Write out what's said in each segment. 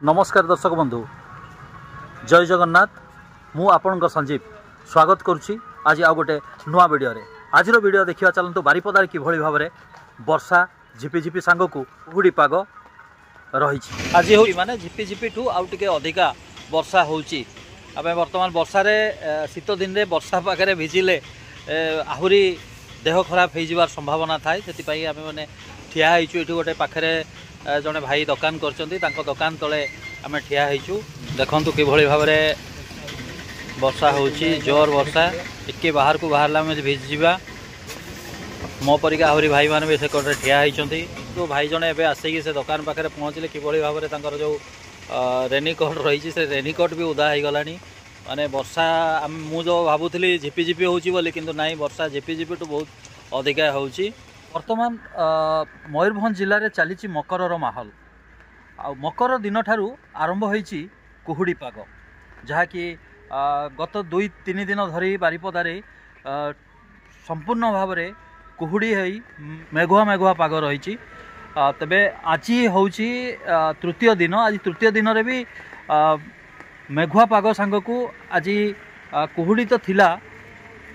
नमस्कार दर्शक बंधु जय जगन्नाथ मु आपण संजीव स्वागत करुच्ची आज आ गोटे नुआ वीडियो रे। आज वीडियो देखा चलतु बारिपदार किभली भाव में वर्षा झिपिझिपि सांग को कुहुड़ी पाग रही आज हो माने झिपिझिपि ठू आउ टिके अधिका वर्षा होउची। आमे वर्तमान वर्षा रे शीत दिन रे वर्षा पाखे भिजिले आहुरी देह खराब हो जिवार संभावना थाए। से आमे माने ठिया होइछु एठी गोटे पाखरे जड़े भाई दुकान कर दुकान तले आम ठिया होइछु। देखंतु किभली भाव में वर्षा होउची जोर वर्षा टिके बाहर को बाहरला में भिजिबा मो परिका आहुरी भाई माने भी से कोटे ठिया होइछंती। तो भाई जने एबे आसिकी से दुकान पाखरे पहुँचले किभली भाव में तांकर जो रेनिकोट रही से रेनिकोट भी उदा हो गलानी। माने वर्षा मु जो भावुली झिपिझिपि होउची बोली किंतु नाई वर्षा झिपिझिपि तो बहुत अधिका होउची। वर्तमान मयूरभंज जिले में चली मकर माहौल आ मकर दिन ठारू आरंभ होइची कुहुड़ी पाग जहाँकि गत 2-3 दिन धरी बारिपदारे संपूर्ण भाव में कुहुड़ी होई मेघुआ मेघुआ पाग रही। तबे आज होउची तृतीय दिन। आज तृतीय दिन रे भी मेघुआ पाग सांग को आज कुहुड़ी तो थिला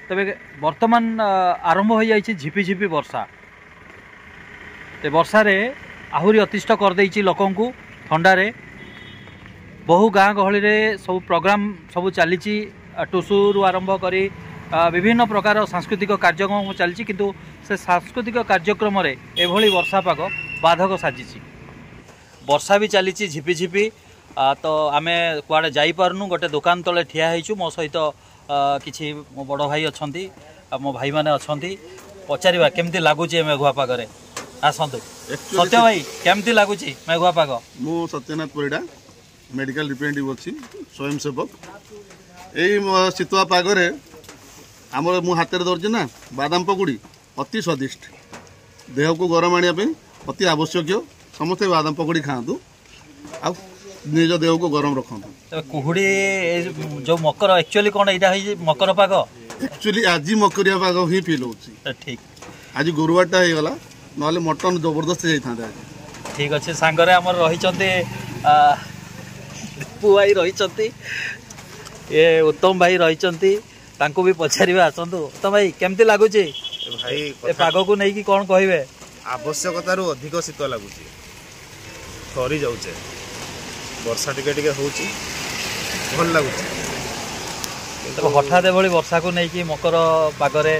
तबे वर्तमान आरंभ हो जाइए झिपिझिपि वर्षा। ते वर्षा रे आहुरी अतिष्ट कर देइछि लोकन को ठंडारे। बहु गाँ गहली रे सब प्रोग्राम सब चली टुसुरु आरंभ करी विभिन्न प्रकार सांस्कृतिक कार्यक्रम चली किंतु से सांस्कृतिक कार्यक्रम रे एभली वर्षा पाग बाधक साजिछि। वर्षा भी चली झिपिझिपि तो आमे कुआडे जाई पारनु गोटे दुकान तले ठिया होइछु। मो सहित किछि मो बड़ भाई अछंती मो भाई माने अछंती पचारिबा केमती लागुछि मेघुआ पागरे। आसतु सत्य भाई केमती लगुच मेघुआ पाग। मु सत्यनाथ परिडा मेडिकल रिप्रेजेंटेटिव अच्छी स्वयंसेवक। यही शीतुआ पागरे आमर मु हाथ में धरती ना बादाम पकुड़ी अति स्वादिष्ट देह को गरम आने अति आवश्यक। समस्ते बादाम पकुड़ी खातु आ निज देह को गरम रखु। कुहुड़ी जो मकर एक्चुअली कौन यहाँ मकर पाग एक्चुअली आज मकरिया पाग ही फिल हो ठीक। आज गुरुवारटा हो गला नले मटन जबरदस्त जाता। ठीक अच्छे सांगरे आमर रही दीपू भाई रही ये उत्तम भाई रही भी पचारे आसतु। उत्तम भाई केमती लगुच भाई पाग को नहीं कौन कहे आवश्यकता अधिक शीत लगुच थरी जाऊे वर्षा टिके टिके होची भल लगुच। हठात एभली वर्षा को नहीं मकर पागरे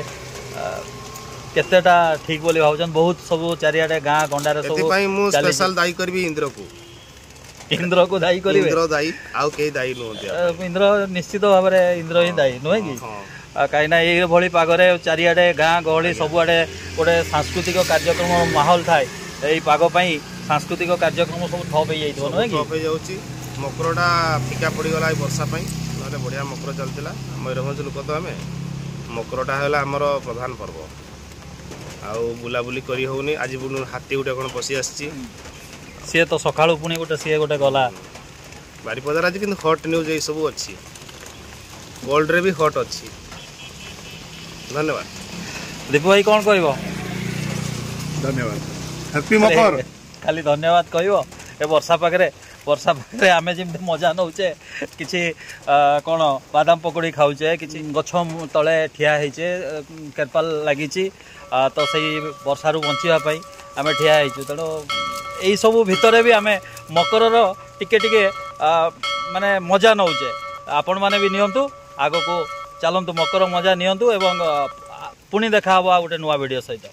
केतेटा ठीक बोली भावचन बहुत सब चारियाडे गाँ गंडारे सब मु स्पेशल दायी करबी इंद्र को दायी करिवे। इंद्र दायी आउ के दायी नो इंद्र निश्चित भाव में इंद्र ही दायी नुहे कि कहीं ये भली पागरे चारियाडे गाँ गहली सबुआडे गोटे सांस्कृतिक कार्यक्रम माहौल थाए। यही पागपाई सांस्कृतिक कार्यक्रम सब ठप हो जाइए नुहे कि ठप हो जाउची। मकरटा फिका पड़गला वर्षा ना बढ़िया मकर चलता मयूरभंज लोक तो आम मकरटा है आमर प्रधान पर्व आउ बुलाबुली करी होनी। आज हाथी गोटे कौन पशि आसी सी तो सका पुणी गोटे सी गोटे गला बारिपदार आज कि हट न्यूज ये सब अच्छी वर्ल्ड रे भी हट अच्छी। धन्यवाद दीपू भाई कौन कह धन्यवाद हैप्पी मकर खाली धन्यवाद कह वर्षा पाखे आमे जमी मजा नौचे किसी कौन बादाम पकड़ी खाऊचे कि गछ तले ठिया होचे केरपाल लगी तो सही वर्षारू बचापी आम ठिया होचु। तेणु यही सब भितर भी आम मकर टिके टिके माने मजा नौचे। आपण माने भी नियंतु आग को चलतु मकर मजा नियंतु एवं पुणी देखा गोटे नुआ वीडियो सहित।